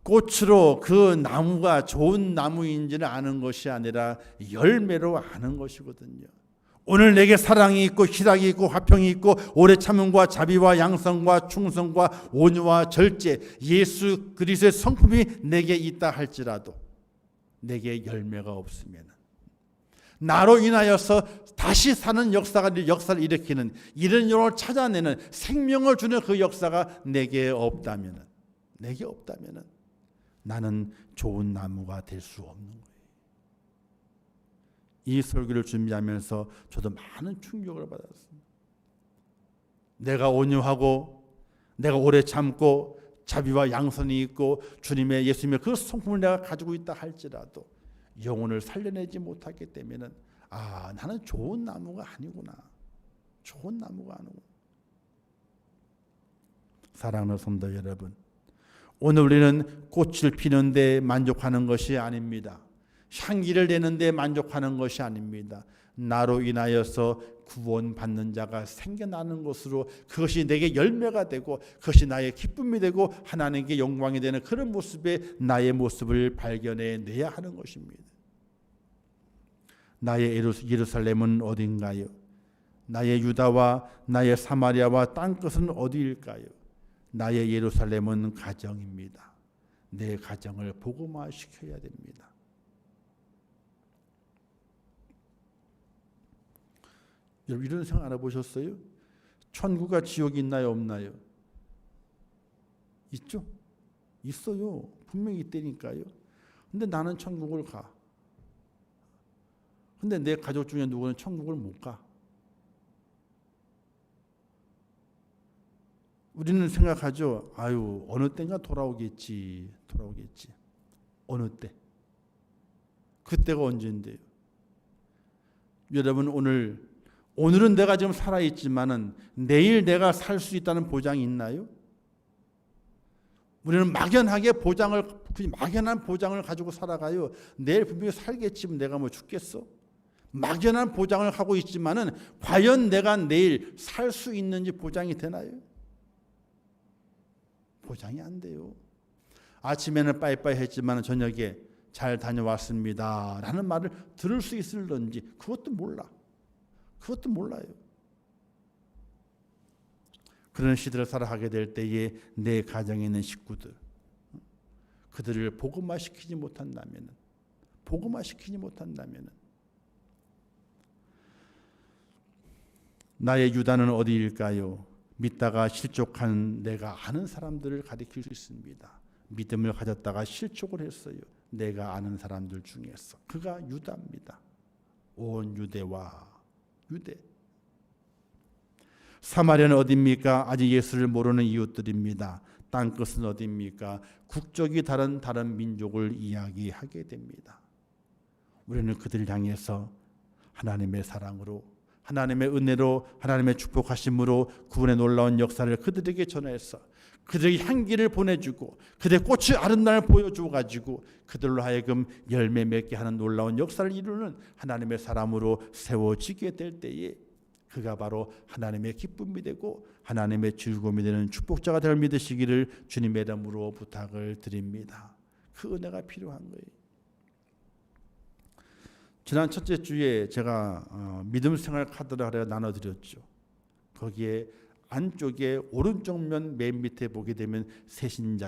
꽃으로 그 나무가 좋은 나무인지는 아는 것이 아니라 열매로 아는 것이거든요. 오늘 내게 사랑이 있고 희락이 있고 화평이 있고 오래 참음과 자비와 양성과 충성과 온유와 절제, 예수 그리스도의 성품이 내게 있다 할지라도 내게 열매가 없으면 나로 인하여서 다시 사는 역사를 일으키는 이런 영을 찾아내는 생명을 주는 그 역사가 내게 없다면 나는 좋은 나무가 될 수 없는 거예요. 이 설교를 준비하면서 저도 많은 충격을 받았습니다. 내가 온유하고 내가 오래 참고 자비와 양선이 있고 주님의 예수님의 그 성품을 내가 가지고 있다 할지라도 영혼을 살려내지 못하기 때문에 나는 좋은 나무가 아니구나. 좋은 나무가 아니구나. 사랑하는 성도 여러분, 오늘 우리는 꽃을 피는데 만족하는 것이 아닙니다. 향기를 내는데 만족하는 것이 아닙니다. 나로 인하여서 구원받는 자가 생겨나는 것으로 그것이 내게 열매가 되고 그것이 나의 기쁨이 되고 하나님께 영광이 되는 그런 모습에 나의 모습을 발견해내야 하는 것입니다. 나의 예루살렘은 어딘가요? 나의 유다와 나의 사마리아와 땅끝은 어디일까요? 나의 예루살렘은 가정입니다. 내 가정을 복음화시켜야 됩니다. 여러분 이런 생각 알아보셨어요? 천국과 지옥이 있나요 없나요? 있죠? 있어요. 분명히 있다니까요. 근데 나는 천국을 가. 근데 내 가족 중에 누구는 천국을 못 가. 우리는 생각하죠. 어느 때인가 돌아오겠지. 어느 때. 그때가 언제인데요. 여러분 오늘은 내가 지금 살아있지만은 내일 내가 살 수 있다는 보장이 있나요? 우리는 막연한 보장을 가지고 살아가요. 내일 분명히 살겠지. 내가 뭐 죽겠어? 막연한 보장을 하고 있지만은 과연 내가 내일 살 수 있는지 보장이 되나요? 보장이 안 돼요. 아침에는 빠이빠이 했지만 저녁에 잘 다녀왔습니다 라는 말을 들을 수 있을런지 그것도 몰라요. 그런 시대를 살아가게 될 때에 내 가정에 있는 식구들 그들을 복음화시키지 못한다면 나의 유다는 어디일까요? 믿다가 실족한 내가 아는 사람들을 가리킬 수 있습니다. 믿음을 가졌다가 실족을 했어요. 내가 아는 사람들 중에서 그가 유다입니다. 온 유대와 유대. 사마리아는 어디입니까? 아직 예수를 모르는 이웃들입니다. 땅끝은 어디입니까? 국적이 다른 민족을 이야기하게 됩니다. 우리는 그들을 향해서 하나님의 사랑으로 하나님의 은혜로 하나님의 축복하심으로 구원의 놀라운 역사를 그들에게 전해서 그들에게 향기를 보내주고 그들의 꽃이 아름다움을 보여주어가지고 그들로 하여금 열매 맺게 하는 놀라운 역사를 이루는 하나님의 사람으로 세워지게 될 때에 그가 바로 하나님의 기쁨이 되고 하나님의 즐거움이 되는 축복자가 될 믿으시기를 주님의 이름으로 부탁을 드립니다. 그 은혜가 필요한 거예요. 지난 첫째 주에 제가 믿음 생활 카드를 하려 나눠드렸죠. 거기에 안쪽에 오른쪽 면 맨 밑에 보게 되면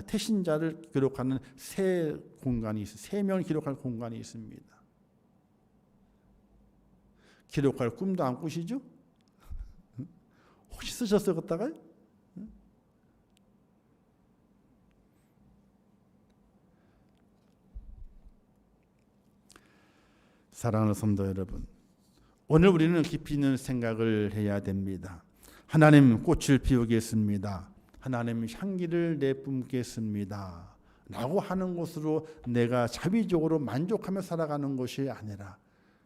태신자를 기록하는 세 공간이 있어요. 세 명을 기록할 공간이 있습니다. 기록할 꿈도 안 꾸시죠? 혹시 쓰셨어요, 그때가? 사랑하는 성도 여러분, 오늘 우리는 깊이 있는 생각을 해야 됩니다. 하나님 꽃을 피우겠습니다. 하나님 향기를 내뿜겠습니다. 라고 하는 것으로 내가 자비적으로 만족하며 살아가는 것이 아니라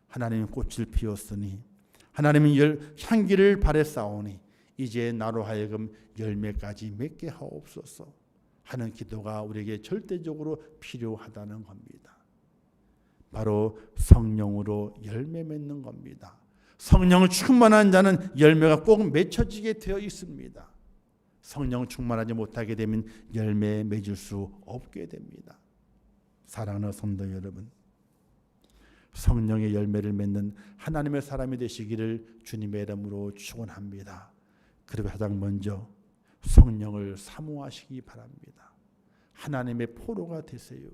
하나님 꽃을 피웠으니 하나님은 향기를 바랬사오니 이제 나로 하여금 열매까지 맺게 하옵소서 하는 기도가 우리에게 절대적으로 필요하다는 겁니다. 바로 성령으로 열매 맺는 겁니다. 성령을 충만한 자는 열매가 꼭 맺혀지게 되어 있습니다. 성령 충만하지 못하게 되면 열매 맺을 수 없게 됩니다. 사랑하는 성도 여러분, 성령의 열매를 맺는 하나님의 사람이 되시기를 주님의 이름으로 축원합니다. 그리고 가장 먼저 성령을 사모하시기 바랍니다. 하나님의 포로가 되세요.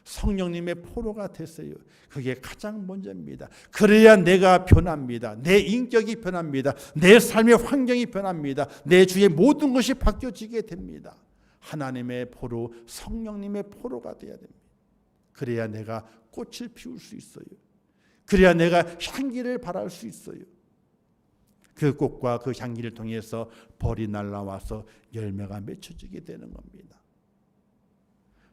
성령님의 포로가 되세요. 그게 가장 먼저입니다. 그래야 내가 변합니다. 내 인격이 변합니다. 내 삶의 환경이 변합니다. 내 주의 모든 것이 바뀌어지게 됩니다. 하나님의 포로, 성령님의 포로가 되어야 됩니다. 그래야 내가 꽃을 피울 수 있어요. 그래야 내가 향기를 발할 수 있어요. 그 꽃과 그 향기를 통해서 벌이 날아와서 열매가 맺혀지게 되는 겁니다.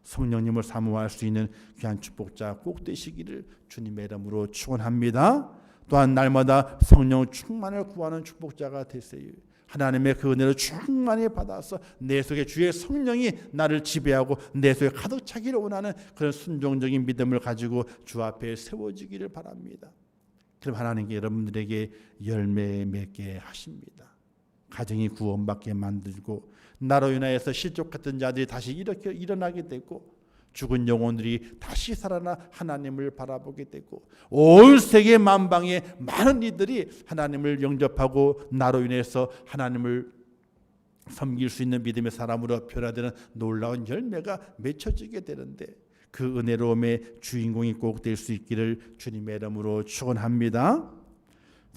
성령님을 사모할 수 있는 귀한 축복자 꼭 되시기를 주님의 이름으로 축원합니다. 또한 날마다 성령 충만을 구하는 축복자가 되세요. 하나님의 그 은혜를 충만히 받아서 내 속에 주의 성령이 나를 지배하고 내 속에 가득 차기를 원하는 그런 순종적인 믿음을 가지고 주 앞에 세워지기를 바랍니다. 그럼 하나님께 여러분들에게 열매 맺게 하십니다. 가정이 구원받게 만들고 나로 인하여서 실족했던 자들이 다시 이렇게 일어나게 되고 죽은 영혼들이 다시 살아나 하나님을 바라보게 되고 온 세계 만방에 많은 이들이 하나님을 영접하고 나로 인해서 하나님을 섬길 수 있는 믿음의 사람으로 변화되는 놀라운 열매가 맺혀지게 되는데 그 은혜로움의 주인공이 꼭 될 수 있기를 주님의 이름으로 축원합니다.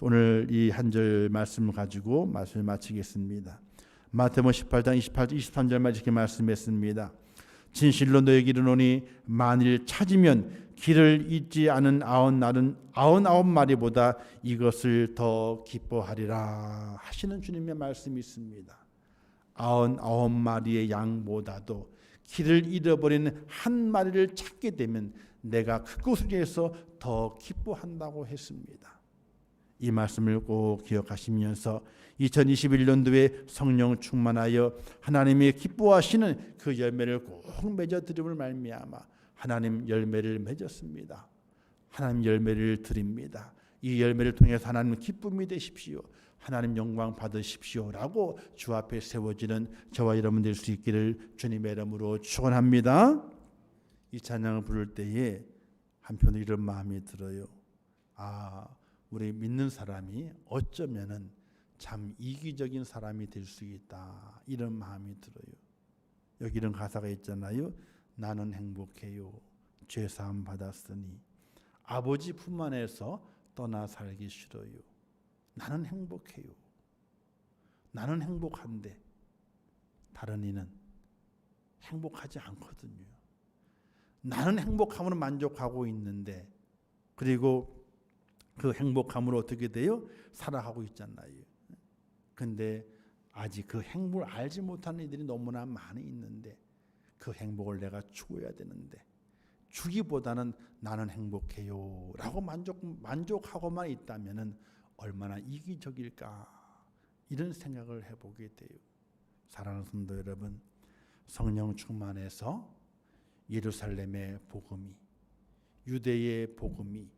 오늘 이 한 절 말씀을 가지고 말씀을 마치겠습니다. 마태복음 18장 23절만 이렇게 말씀했습니다. 진실로 너에게 이르노니 만일 찾으면 길을 잊지 않은 99마리보다 이것을 더 기뻐하리라 하시는 주님의 말씀이 있습니다. 99마리의 양보다도 길을 잃어버리는 한 마리를 찾게 되면 내가 그것을 위해서 더 기뻐한다고 했습니다. 이 말씀을 꼭 기억하시면서 2021년도에 성령 충만하여 하나님이 기뻐하시는 그 열매를 꼭 맺어드림을 말미암아 하나님 열매를 맺었습니다. 하나님 열매를 드립니다. 이 열매를 통해서 하나님 기쁨이 되십시오. 하나님 영광 받으십시오라고 주 앞에 세워지는 저와 여러분 될 수 있기를 주님의 이름으로 축원합니다. 이 찬양을 부를 때에 한편으로 이런 마음이 들어요. 우리 믿는 사람이 어쩌면은 참 이기적인 사람이 될 수 있다. 이런 마음이 들어요. 여기 이런 가사가 있잖아요. 나는 행복해요. 죄사함 받았으니 아버지 품 안에서 떠나 살기 싫어요. 나는 행복해요. 나는 행복한데 다른 이는 행복하지 않거든요. 나는 행복함으로 만족하고 있는데 그리고 그 행복함으로 어떻게 돼요? 살아가고 있잖아요. 근데 아직 그 행복을 알지 못하는 이들이 너무나 많이 있는데 그 행복을 내가 추구해야 되는데 주기보다는 나는 행복해요 라고 만족하고만 있다면 얼마나 이기적일까 이런 생각을 해보게 돼요. 사랑하는 성도 여러분, 성령 충만해서 예루살렘의 복음이, 유대의 복음이,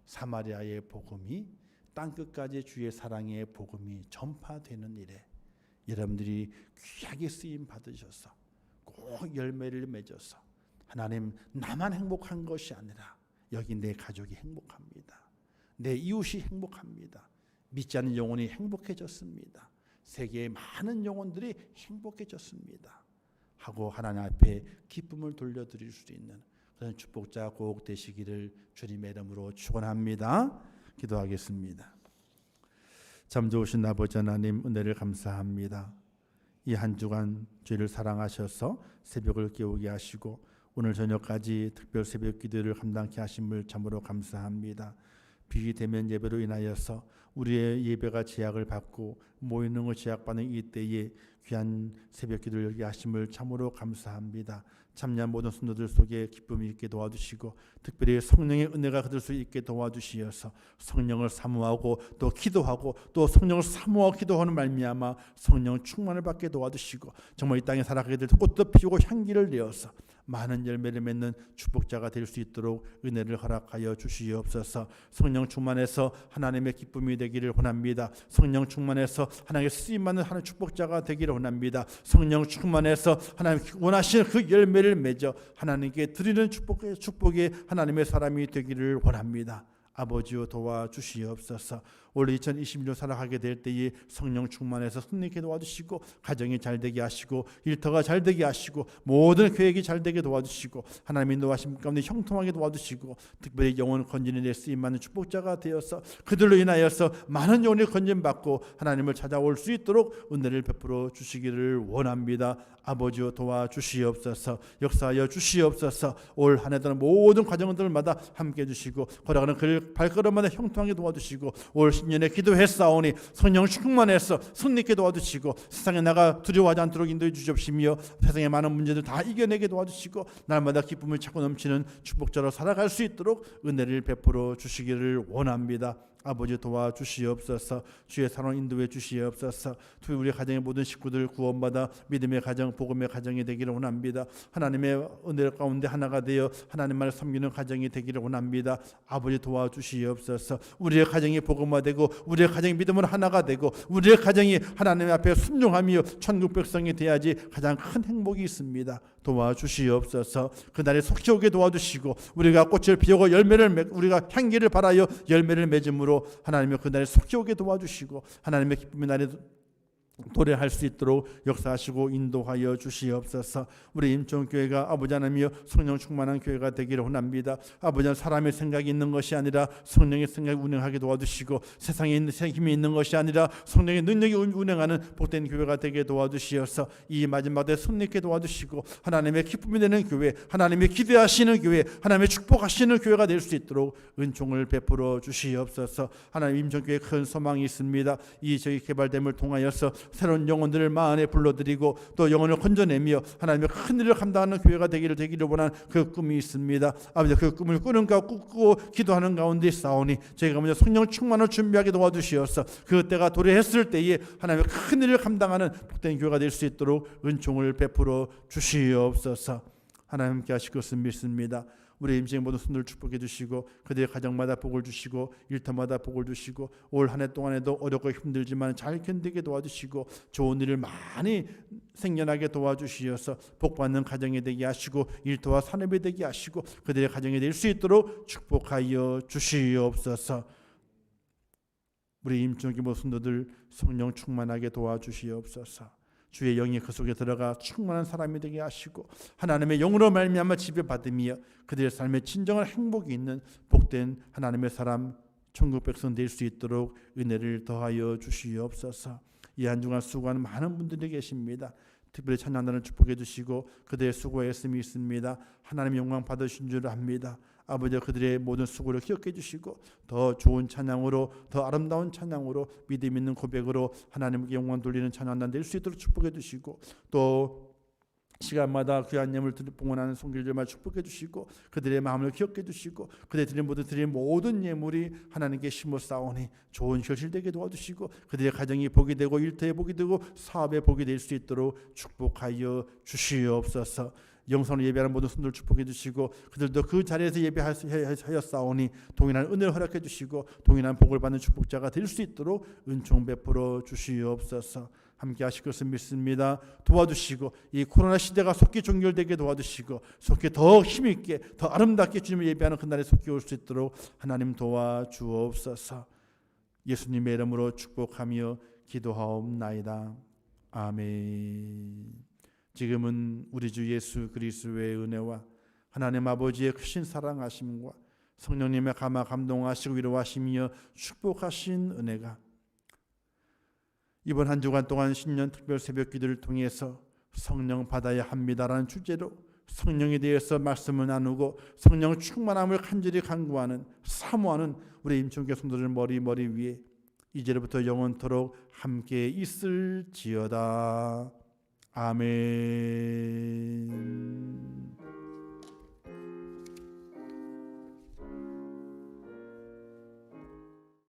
사마리아의 복음이 땅끝까지 주의 사랑의 복음이 전파되는 일에 여러분들이 귀하게 쓰임 받으셔서 꼭 열매를 맺어서 하나님 나만 행복한 것이 아니라 여기 내 가족이 행복합니다. 내 이웃이 행복합니다. 믿지 않는 영혼이 행복해졌습니다. 세계의 많은 영혼들이 행복해졌습니다. 하고 하나님 앞에 기쁨을 돌려드릴 수 있는 그런 축복자 꼭 되시기를 주님의 이름으로 축원합니다. 기도하겠습니다. 참 좋으신 아버지 하나님 은혜를 감사합니다. 이 한 주간 저희를 사랑하셔서 새벽을 깨우게 하시고 오늘 저녁까지 특별 새벽 기도를 감당케 하심을 참으로 감사합니다. 비대면 예배로 인하여서 우리의 예배가 제약을 받고 모이는 걸 제약받는 이 때에 귀한 새벽 기도를 열게 하심을 참으로 감사합니다. 참여한 모든 성도들 속에 기쁨이 있게 도와주시고 특별히 성령의 은혜가 그들 수 있게 도와주시어서 성령을 사모하고 또 기도하고 또 성령을 사모하고 기도하는 말미암아 성령 충만을 받게 도와주시고 정말 이 땅에 살아가게 될 꽃도 피우고 향기를 내어서 많은 열매를 맺는 축복자가 될 수 있도록 은혜를 허락하여 주시옵소서. 성령 충만해서 하나님의 기쁨이 되기를 원합니다. 성령 충만해서 하나님의 쓰임받는 하나님의 축복자가 되기를 원합니다. 성령 충만해서 하나님 원하시는 그 열매를 맺어 하나님께 드리는 축복의 하나님의 사람이 되기를 원합니다. 아버지여 도와주시옵소서. 올 2021년 살아가게 될 때에 성령 충만해서 승리케 도와주시고 가정이 잘되게 하시고 일터가 잘되게 하시고 모든 계획이 잘되게 도와주시고 하나님의 인도하심 가운데 형통하게 도와주시고 특별히 영혼 건진에 대해 쓰임받는 축복자가 되어서 그들로 인하여서 많은 영혼이 건진받고 하나님을 찾아올 수 있도록 은혜를 베풀어 주시기를 원합니다. 아버지여 도와주시옵소서. 역사하여 주시옵소서. 올 한 해도 모든 과정들마다 함께해 주시고 걸어가는 그 발걸음마다 형통하게 도와주시고 올 신년에 기도했사오니 성령 충만해서 승리케 도와주시고 세상에 나가 두려워하지 않도록 인도해 주시옵시며 세상의 많은 문제들 다 이겨내게 도와주시고 날마다 기쁨을 찾고 넘치는 축복자로 살아갈 수 있도록 은혜를 베풀어 주시기를 원합니다. 아버지 도와주시옵소서. 주의 사랑 인도해 주시옵소서. 우리 가정의 모든 식구들 구원받아 믿음의 가정 복음의 가정이 되기를 원합니다. 하나님의 은혜 가운데 하나가 되어 하나님만을 섬기는 가정이 되기를 원합니다. 아버지 도와주시옵소서. 우리의 가정이 복음화되고 우리의 가정이 믿음으로 하나가 되고 우리의 가정이 하나님 앞에 순종하며 천국 백성이 돼야지 가장 큰 행복이 있습니다. 도와주시옵소서. 그날에 속히 오게 도와주시고 우리가 꽃을 피우고 열매를 우리가 향기를 발하여 열매를 맺음으로 하나님의 그날에 속히 오게 도와주시고 하나님의 기쁨의 날에 도래할 수 있도록 역사하시고 인도하여 주시옵소서. 우리 임종교회가 아버지 하나님이여 성령 충만한 교회가 되기를 원합니다. 아버지 하나님 사람의 생각이 있는 것이 아니라 성령의 생각이 운행하게 도와주시고 세상에 있는 힘이 있는 것이 아니라 성령의 능력이 운행하는 복된 교회가 되게 도와주시어서 이 마지막 때 승리케 도와주시고 하나님의 기쁨이 되는 교회, 하나님의 기대하시는 교회, 하나님의 축복하시는 교회가 될 수 있도록 은총을 베풀어 주시옵소서. 하나님 임종교회에 큰 소망이 있습니다. 이 저희 개발됨을 통하여서 새로운 영혼들을 마음에 불러들이고 또 영혼을 건져내며 하나님의 큰 일을 감당하는 교회가 되기를 원하는 그 꿈이 있습니다. 아버지 그 꿈을 꾸고 기도하는 가운데 싸우니 저희가 먼저 성령 충만을 준비하게 도와주시어서 그 때가 도래했을 때에 하나님의 큰 일을 감당하는 복된 교회가 될 수 있도록 은총을 베풀어 주시옵소서. 하나님께 하실 것을 믿습니다. 우리 임생 모든 손들 축복해 주시고 그들의 가정마다 복을 주시고 일터마다 복을 주시고 올 한 해 동안에도 어렵고 힘들지만 잘 견디게 도와주시고 좋은 일을 많이 생겨나게 도와주시어서 복받는 가정이 되게 하시고 일터와 산업이 되게 하시고 그들의 가정이 될 수 있도록 축복하여 주시옵소서. 우리 임종기 모든 손들 성령 충만하게 도와주시옵소서. 주의 영이 그 속에 들어가 충만한 사람이 되게 하시고 하나님의 영으로 말미암아 지배받으며 그들의 삶에 진정한 행복이 있는 복된 하나님의 사람 천국 백성 될 수 있도록 은혜를 더하여 주시옵소서. 이 한 주간 수고하는 많은 분들이 계십니다. 특별히 찬양단을 축복해 주시고 그들의 수고에 애씀이 있습니다. 하나님 영광 받으신 줄 압니다. 아버지 그들의 모든 수고를 기억해 주시고 더 좋은 찬양으로 더 아름다운 찬양으로 믿음 있는 고백으로 하나님께 영광 돌리는 찬양단 될 수 있도록 축복해 주시고 또 시간마다 귀한 예물을 봉헌하는 손길들만 축복해 주시고 그들의 마음을 기억해 주시고 그들의 모든 예물이 하나님께 심어 쌓으니 좋은 결실되게 도와주시고 그들의 가정이 복이 되고 일터에 복이 되고 사업에 복이 될 수 있도록 축복하여 주시옵소서. 영성을 예배하는 모든 손들 축복해 주시고 그들도 그 자리에서 예배하였사오니 동일한 은혜를 허락해 주시고 동일한 복을 받는 축복자가 될 수 있도록 은총 베풀어 주시옵소서. 함께 하실 것을 믿습니다. 도와주시고 이 코로나 시대가 속히 종결되게 도와주시고 속히 더 힘있게 더 아름답게 주님을 예배하는 그날에 속히 올 수 있도록 하나님 도와주옵소서. 예수님의 이름으로 축복하며 기도하옵나이다. 아멘. 지금은 우리 주 예수 그리스도의 은혜와 하나님 아버지의 크신 사랑하심과 성령님의 감화 감동하시고 위로하시며 축복하신 은혜가 이번 한 주간 동안 신년 특별 새벽 기도를 통해서 성령 받아야 합니다라는 주제로 성령에 대해서 말씀을 나누고 성령 충만함을 간절히 간구하는 사모하는 우리 임종교 성도들 머리 위에 이제부터 영원토록 함께 있을지어다. 아멘.